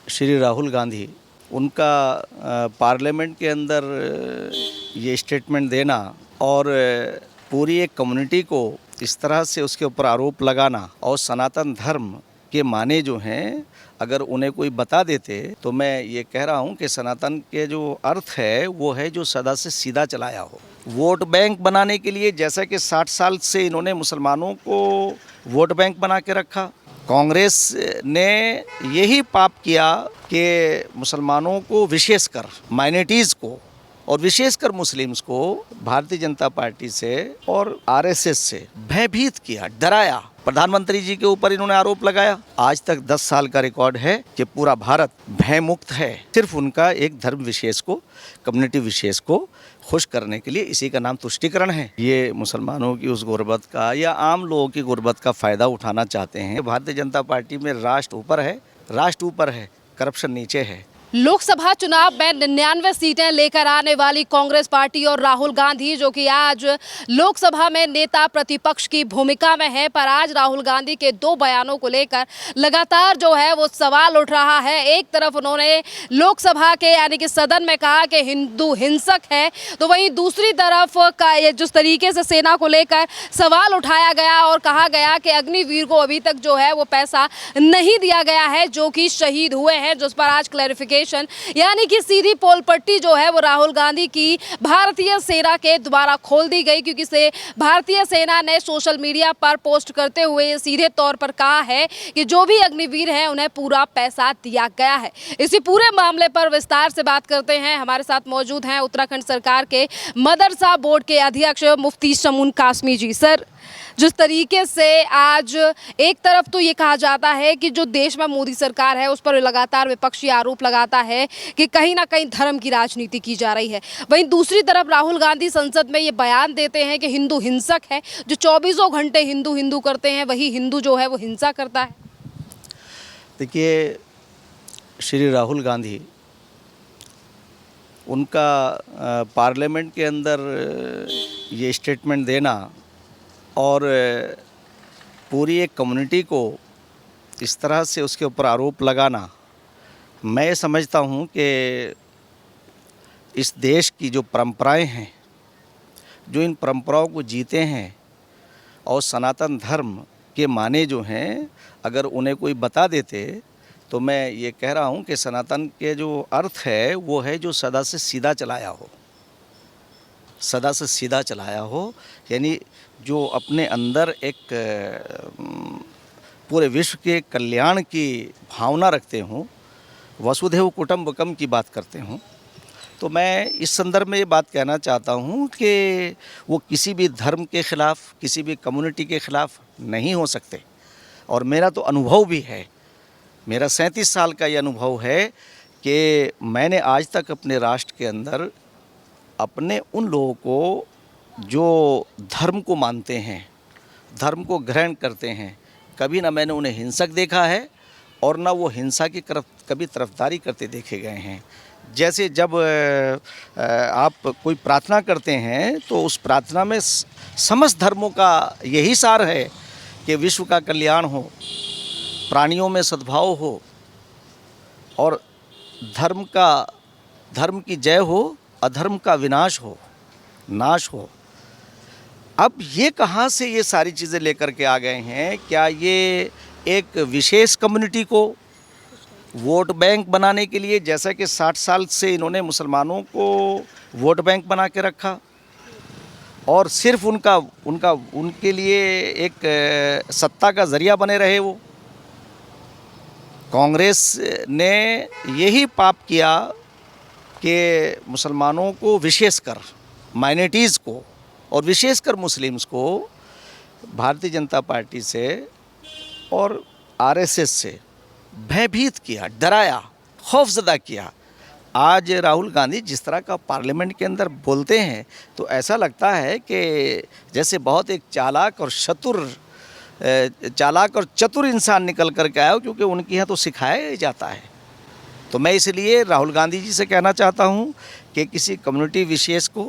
श्री राहुल गांधी उनका पार्लियामेंट के अंदर ये स्टेटमेंट देना और पूरी एक कम्युनिटी को इस तरह से उसके ऊपर आरोप लगाना और सनातन धर्म के माने जो हैं अगर उन्हें कोई बता देते तो मैं ये कह रहा हूँ कि सनातन के जो अर्थ है वो है जो सदा से सीधा चलाया हो। वोट बैंक बनाने के लिए जैसा कि 60 साल से इन्होंने मुसलमानों को वोट बैंक बना के रखा, कांग्रेस ने यही पाप किया कि मुसलमानों को विशेषकर माइनॉरिटीज़ को और विशेषकर मुस्लिम्स को भारतीय जनता पार्टी से और आरएसएस से भयभीत किया, डराया। प्रधानमंत्री जी के ऊपर इन्होंने आरोप लगाया। आज तक 10 साल का रिकॉर्ड है कि पूरा भारत भय मुक्त है। सिर्फ उनका एक धर्म विशेष को, कम्युनिटी विशेष को खुश करने के लिए, इसी का नाम तुष्टीकरण है। ये मुसलमानों की उस गुर्बत का या आम लोगों की गुर्बत का फ़ायदा उठाना चाहते हैं। भारतीय जनता पार्टी में राष्ट्र ऊपर है, करप्शन नीचे है। लोकसभा चुनाव में 99 सीटें लेकर आने वाली कांग्रेस पार्टी और राहुल गांधी जो कि आज लोकसभा में नेता प्रतिपक्ष की भूमिका में है, पर आज राहुल गांधी के 2 बयानों को लेकर लगातार जो है वो सवाल उठ रहा है। एक तरफ उन्होंने लोकसभा के यानी कि सदन में कहा कि हिंदू हिंसक है, तो वहीं दूसरी तरफ का ये जिस तरीके से सेना को लेकर सवाल उठाया गया और कहा गया कि अग्निवीर को अभी तक जो है वो पैसा नहीं दिया गया है जो कि शहीद हुए हैं, जिस पर आज क्लैरिफिकेशन यानी कि सीधी पोल पट्टी जो है वो राहुल गांधी की भारतीय सेना के द्वारा खोल दी गई, क्योंकि से भारतीय सेना ने सोशल मीडिया पर पोस्ट करते हुए सीधे तौर पर कहा है कि जो भी अग्निवीर हैं उन्हें पूरा पैसा दिया गया है। इसी पूरे मामले पर विस्तार से बात करते हैं। हमारे साथ मौजूद हैं उत्तराखंड सरकार के मदरसा बोर्ड के अध्यक्ष मुफ्ती शमून कासमी जी। सर, जिस तरीके से आज एक तरफ तो ये कहा जाता है कि जो देश में मोदी सरकार है उस पर लगातार विपक्षी आरोप लगाता है कि कहीं ना कहीं धर्म की राजनीति की जा रही है, वहीं दूसरी तरफ राहुल गांधी संसद में ये बयान देते हैं कि हिंदू हिंसक है, जो 24 घंटे हिंदू हिंदू करते हैं वही हिंदू जो है वो हिंसा करता है। देखिए, श्री राहुल गांधी उनका पार्लियामेंट के अंदर ये स्टेटमेंट देना और पूरी एक कम्युनिटी को इस तरह से उसके ऊपर आरोप लगाना, मैं समझता हूँ कि इस देश की जो परंपराएं हैं, जो इन परंपराओं को जीते हैं और सनातन धर्म के माने जो हैं अगर उन्हें कोई बता देते तो मैं ये कह रहा हूँ कि सनातन के जो अर्थ है वो है जो सदा से सीधा चलाया हो, सदा से सीधा चलाया हो, यानी जो अपने अंदर एक पूरे विश्व के कल्याण की भावना रखते हों, वसुधैव कुटुम्बकम की बात करते हों। तो मैं इस संदर्भ में ये बात कहना चाहता हूँ कि वो किसी भी धर्म के ख़िलाफ़, किसी भी कम्युनिटी के ख़िलाफ़ नहीं हो सकते। और मेरा तो अनुभव भी है, मेरा 37 साल का ये अनुभव है कि मैंने आज तक अपने राष्ट्र के अंदर अपने उन लोगों को जो धर्म को मानते हैं, धर्म को ग्रहण करते हैं, कभी ना मैंने उन्हें हिंसक देखा है और ना वो हिंसा की कभी तरफदारी करते देखे गए हैं। जैसे जब आप कोई प्रार्थना करते हैं तो उस प्रार्थना में समस्त धर्मों का यही सार है कि विश्व का कल्याण हो, प्राणियों में सद्भाव हो और धर्म की जय हो, अधर्म का विनाश हो, नाश हो। अब ये कहाँ से ये सारी चीज़ें लेकर के आ गए हैं? क्या ये एक विशेष कम्युनिटी को वोट बैंक बनाने के लिए, जैसा कि 60 साल से इन्होंने मुसलमानों को वोट बैंक बना के रखा और सिर्फ उनके लिए एक सत्ता का ज़रिया बने रहे वो। कांग्रेस ने यही पाप किया कि मुसलमानों को विशेषकर माइनॉरिटीज़ को और विशेषकर मुस्लिम्स को भारतीय जनता पार्टी से और आरएसएस से भयभीत किया, डराया, खौफजदा किया। आज राहुल गांधी जिस तरह का पार्लियामेंट के अंदर बोलते हैं तो ऐसा लगता है कि जैसे बहुत एक चालाक और चतुर इंसान निकल कर के आया हो, क्योंकि उनके यहाँ तो सिखाया ही जाता है। तो मैं इसलिए राहुल गांधी जी से कहना चाहता हूँ कि किसी कम्युनिटी विशेष को,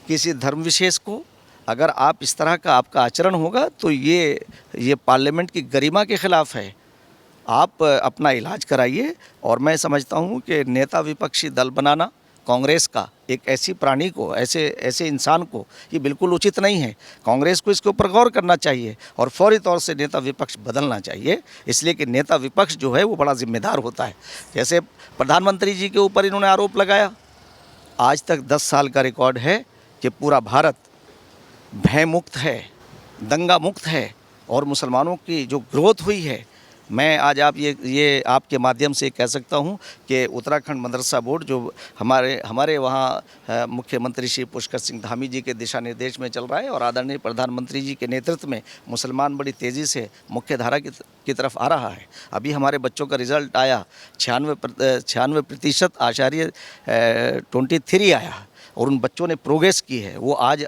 किसी धर्म विशेष को अगर आप इस तरह का आपका आचरण होगा तो ये पार्लियामेंट की गरिमा के ख़िलाफ़ है आप अपना इलाज कराइए। और मैं समझता हूँ कि नेता विपक्षी दल बनाना कांग्रेस का एक ऐसी प्राणी को, ऐसे इंसान को, ये बिल्कुल उचित नहीं है। कांग्रेस को इसके ऊपर गौर करना चाहिए और फौरी तौर से नेता विपक्ष बदलना चाहिए, इसलिए कि नेता विपक्ष जो है वो बड़ा जिम्मेदार होता है। जैसे प्रधानमंत्री जी के ऊपर इन्होंने आरोप लगाया, आज तक 10 साल का रिकॉर्ड है कि पूरा भारत भय मुक्त है, दंगा मुक्त है और मुसलमानों की जो ग्रोथ हुई है, मैं आज आप ये आपके माध्यम से कह सकता हूं कि उत्तराखंड मदरसा बोर्ड जो हमारे वहाँ मुख्यमंत्री श्री पुष्कर सिंह धामी जी के दिशा निर्देश में चल रहा है और आदरणीय प्रधानमंत्री जी के नेतृत्व में मुसलमान बड़ी तेज़ी से मुख्य धारा की तरफ आ रहा है। अभी हमारे बच्चों का रिज़ल्ट आया 96% आचार्य 23 आया और उन बच्चों ने प्रोग्रेस की है। वो आज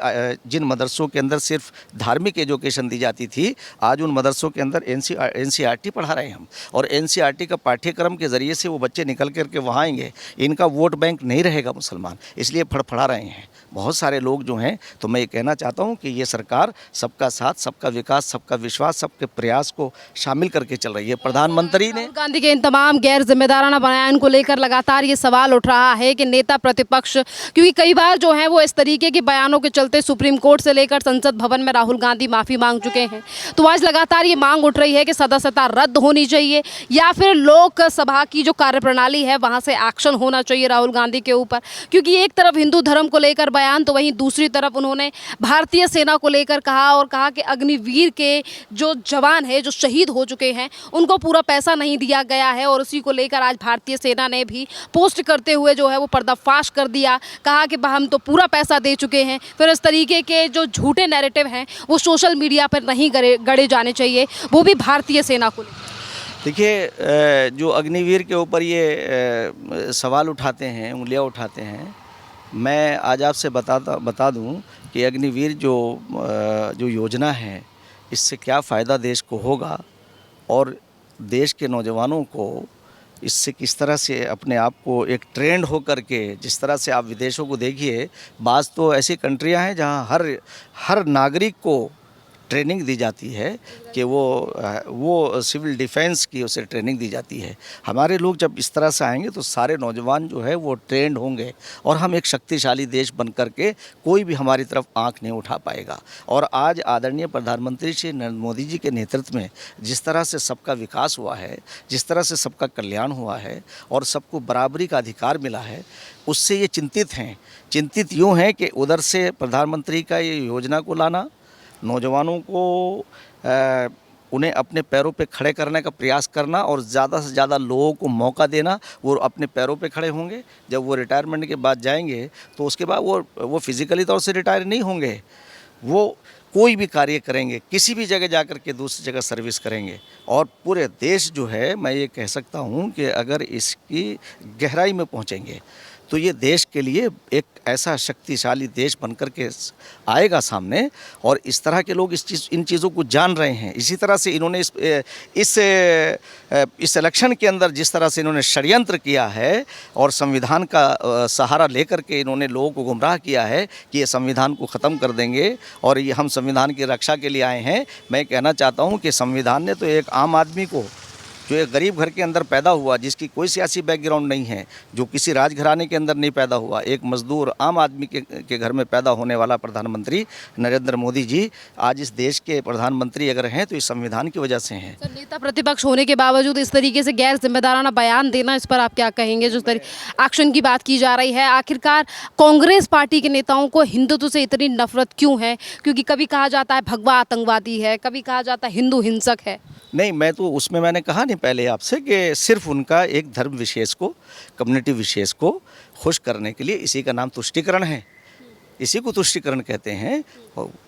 जिन मदरसों के अंदर सिर्फ धार्मिक एजुकेशन दी जाती थी, आज उन मदरसों के अंदर एनसीईआरटी पढ़ा रहे हैं हम, और एनसीईआरटी का पाठ्यक्रम के ज़रिए से वो बच्चे निकल करके वहाँ आएंगे। इनका वोट बैंक नहीं रहेगा मुसलमान, इसलिए फड़फड़ा रहे हैं बहुत सारे लोग जो हैं। तो मैं ये कहना चाहता हूँ कि ये सरकार सबका साथ, सबका विकास, सबका विश्वास, सबके प्रयास को शामिल करके चल रही है। प्रधानमंत्री ने राहुल गांधी के इन तमाम गैर जिम्मेदाराना बयान को लेकर लगातार ये सवाल उठ रहा है कि नेता प्रतिपक्ष, क्योंकि कई बार जो है वो इस तरीके के बयानों के चलते सुप्रीम कोर्ट से लेकर संसद भवन में राहुल गांधी माफ़ी मांग चुके हैं। तो आज लगातार ये मांग उठ रही है कि सदस्यता रद्द होनी चाहिए या फिर लोकसभा की जो कार्यप्रणाली है वहाँ से एक्शन होना चाहिए राहुल गांधी के ऊपर, क्योंकि एक तरफ हिंदू धर्म को लेकर बयान, तो वहीं दूसरी तरफ उन्होंने भारतीय सेना को लेकर कहा और कहा कि अग्निवीर के जो जवान है, जो शहीद हो चुके हैं, उनको पूरा पैसा नहीं दिया गया है। और उसी को लेकर आज भारतीय सेना ने भी पोस्ट करते हुए जो है वो पर्दाफाश कर दिया, कहा कि हम तो पूरा पैसा दे चुके हैं। फिर इस तरीके के जो झूठे नैरेटिव हैं वो सोशल मीडिया पर नहीं गड़े जाने चाहिए, वो भी भारतीय सेना को लेकर। देखिए, जो अग्निवीर के ऊपर ये सवाल उठाते हैं, उंगलियां उठाते हैं, मैं आज आपसे बता दूं कि अग्निवीर जो योजना है, इससे क्या फ़ायदा देश को होगा और देश के नौजवानों को इससे किस तरह से अपने आप को एक ट्रेंड हो करके, जिस तरह से आप विदेशों को देखिए, बाज़ तो ऐसी कंट्रियां हैं जहां हर नागरिक को ट्रेनिंग दी जाती है कि वो सिविल डिफेंस की उसे ट्रेनिंग दी जाती है। हमारे लोग जब इस तरह से आएंगे तो सारे नौजवान जो है वो ट्रेंड होंगे और हम एक शक्तिशाली देश बन करके कोई भी हमारी तरफ आंख नहीं उठा पाएगा। और आज आदरणीय प्रधानमंत्री श्री नरेंद्र मोदी जी के नेतृत्व में जिस तरह से सबका विकास हुआ है, जिस तरह से सबका कल्याण हुआ है और सबको बराबरी का अधिकार मिला है, उससे ये चिंतित हैं। चिंतित यूँ हैं कि उधर से प्रधानमंत्री का ये योजना को लाना, नौजवानों को उन्हें अपने पैरों पे खड़े करने का प्रयास करना और ज़्यादा से ज़्यादा लोगों को मौका देना, वो अपने पैरों पे खड़े होंगे। जब वो रिटायरमेंट के बाद जाएंगे तो उसके बाद वो फिज़िकली तौर से रिटायर नहीं होंगे, वो कोई भी कार्य करेंगे, किसी भी जगह जाकर के दूसरी जगह सर्विस करेंगे। और पूरे देश जो है, मैं ये कह सकता हूँ कि अगर इसकी गहराई में पहुँचेंगे तो ये देश के लिए एक ऐसा शक्तिशाली देश बनकर के आएगा सामने। और इस तरह के लोग इन चीज़ों को जान रहे हैं। इसी तरह से इन्होंने इस इलेक्शन के अंदर जिस तरह से इन्होंने षड्यंत्र किया है और संविधान का सहारा लेकर के इन्होंने लोगों को गुमराह किया है कि ये संविधान को ख़त्म कर देंगे और ये हम संविधान की रक्षा के लिए आए हैं। मैं कहना चाहता हूँ कि संविधान ने तो एक आम आदमी को, जो एक गरीब घर के अंदर पैदा हुआ, जिसकी कोई सियासी बैकग्राउंड नहीं है, जो किसी राजघराने के अंदर नहीं पैदा हुआ, एक मजदूर आम आदमी के घर में पैदा होने वाला प्रधानमंत्री नरेंद्र मोदी जी आज इस देश के प्रधानमंत्री अगर हैं तो इस संविधान की वजह से हैं। सर, नेता प्रतिपक्ष होने के बावजूद इस तरीके से गैर जिम्मेदाराना बयान देना, इस पर आप क्या कहेंगे? जो एक्शन की बात की जा रही है, आखिरकार कांग्रेस पार्टी के नेताओं को हिंदुत्व से इतनी नफरत क्यों है? क्योंकि कभी कहा जाता है भगवा आतंकवादी है, कभी कहा जाता है हिंदू हिंसक है। नहीं, मैं तो उसमें मैंने कहा नहीं पहले आपसे कि सिर्फ उनका एक धर्म विशेष को, कम्युनिटी विशेष को खुश करने के लिए, इसी का नाम तुष्टीकरण है, इसी को तुष्टीकरण कहते हैं।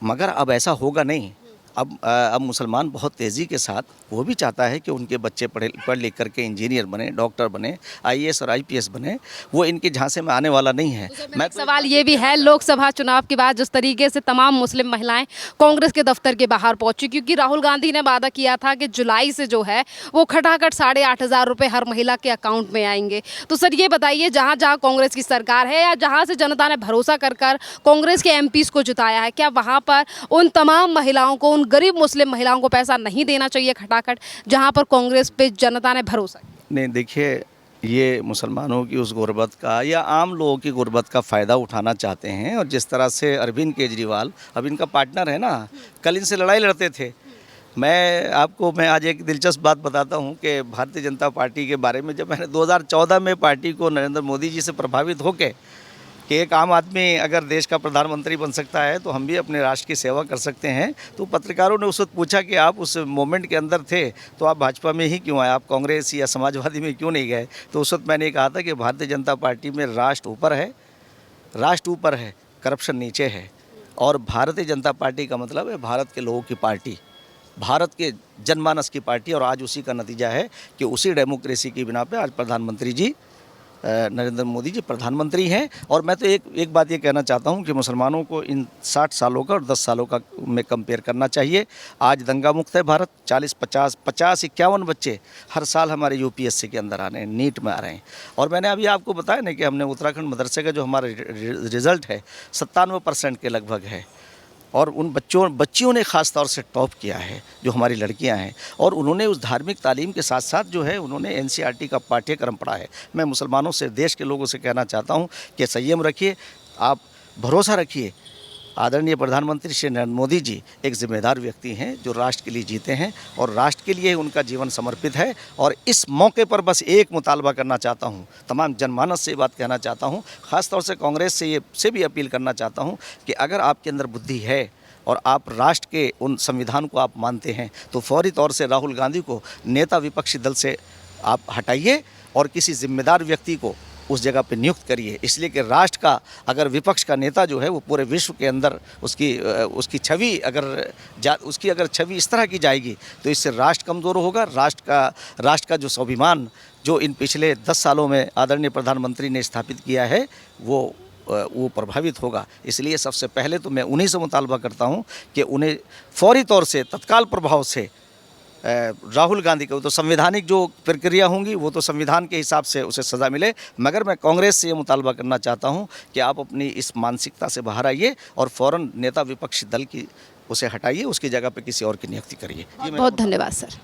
मगर अब ऐसा होगा नहीं। अब मुसलमान बहुत तेज़ी के साथ, वो भी चाहता है कि उनके बच्चे पढ़ लिख करके इंजीनियर बने, डॉक्टर बने, आईएएस और आईपीएस बने। वो इनके झांसे में आने वाला नहीं है। मैं सवाल ये भी है, लोकसभा चुनाव के बाद जिस तरीके से तमाम मुस्लिम महिलाएं कांग्रेस के दफ्तर के बाहर पहुंची, क्योंकि राहुल गांधी ने वादा किया था कि जुलाई से जो है वो खटाखट 8,500 रुपये हर महिला के अकाउंट में आएंगे। तो सर ये बताइए, जहाँ जहाँ कांग्रेस की सरकार है या जहाँ से जनता ने भरोसा कर कांग्रेस के एमपीज़ को जिताया है, क्या वहाँ पर उन तमाम महिलाओं को, उन गरीब मुस्लिम महिलाओं को पैसा नहीं देना चाहिए खटाखट, जहां पर कांग्रेस पे जनता ने भरोसा किया? नहीं, देखिए, ये मुसलमानों की उस गुर्बत का या आम लोगों की गुर्बत का फ़ायदा उठाना चाहते हैं। और जिस तरह से अरविंद केजरीवाल अब इनका पार्टनर है ना, कल इनसे लड़ाई लड़ते थे। मैं आज एक दिलचस्प बात बताता हूँ कि भारतीय जनता पार्टी के बारे में, जब मैंने 2014 में पार्टी को नरेंद्र मोदी जी से प्रभावित होकर कि एक आम आदमी अगर देश का प्रधानमंत्री बन सकता है तो हम भी अपने राष्ट्र की सेवा कर सकते हैं, तो पत्रकारों ने उस वक्त पूछा कि आप उस मोमेंट के अंदर थे तो आप भाजपा में ही क्यों आए, आप कांग्रेस या समाजवादी में क्यों नहीं गए? तो उस वक्त मैंने कहा था कि भारतीय जनता पार्टी में राष्ट्र ऊपर है, करप्शन नीचे है। और भारतीय जनता पार्टी का मतलब है भारत के लोगों की पार्टी, भारत के जनमानस की पार्टी। और आज उसी का नतीजा है कि उसी डेमोक्रेसी की बिना पे आज प्रधानमंत्री जी नरेंद्र मोदी जी प्रधानमंत्री हैं। और मैं तो एक बात ये कहना चाहता हूँ कि मुसलमानों को इन 60 सालों का और 10 सालों का में कंपेयर करना चाहिए। आज दंगा मुक्त है भारत, 50-51 बच्चे हर साल हमारे यूपीएससी के अंदर आ रहे हैं, नीट में आ रहे हैं। और मैंने अभी आपको बताया ना कि हमने उत्तराखंड मदरसे का जो हमारा रिज़ल्ट है 97% के लगभग है। और उन बच्चियों ने ख़ास तौर से टॉप किया है, जो हमारी लड़कियां हैं। और उन्होंने उस धार्मिक तालीम के साथ साथ जो है उन्होंने एनसीईआरटी का पाठ्यक्रम पढ़ा है। मैं मुसलमानों से, देश के लोगों से कहना चाहता हूं कि संयम रखिए, आप भरोसा रखिए। आदरणीय प्रधानमंत्री श्री नरेंद्र मोदी जी एक जिम्मेदार व्यक्ति हैं जो राष्ट्र के लिए जीते हैं और राष्ट्र के लिए उनका जीवन समर्पित है। और इस मौके पर बस एक मुतालबा करना चाहता हूं, तमाम जनमानस से बात कहना चाहता हूं, ख़ास तौर से कांग्रेस से भी अपील करना चाहता हूं कि अगर आपके अंदर बुद्धि है और आप राष्ट्र के उन संविधान को आप मानते हैं तो फौरी तौर से राहुल गांधी को नेता विपक्षी दल से आप हटाइए और किसी जिम्मेदार व्यक्ति को उस जगह पे नियुक्त करिए। इसलिए कि राष्ट्र का अगर विपक्ष का नेता जो है वो पूरे विश्व के अंदर उसकी छवि अगर छवि इस तरह की जाएगी तो इससे राष्ट्र कमज़ोर होगा। राष्ट्र का जो स्वाभिमान जो इन पिछले 10 सालों में आदरणीय प्रधानमंत्री ने स्थापित किया है वो प्रभावित होगा। इसलिए सबसे पहले तो मैं उन्हीं से मुतालबा करता हूं कि उन्हें फौरी तौर से तत्काल प्रभाव से राहुल गांधी को तो संवैधानिक जो प्रक्रिया होंगी वो तो संविधान के हिसाब से उसे सज़ा मिले, मगर मैं कांग्रेस से ये मुतालबा करना चाहता हूं कि आप अपनी इस मानसिकता से बाहर आइए और फ़ौरन नेता विपक्षी दल की उसे हटाइए, उसकी जगह पे किसी और की नियुक्ति करिए। बहुत धन्यवाद सर।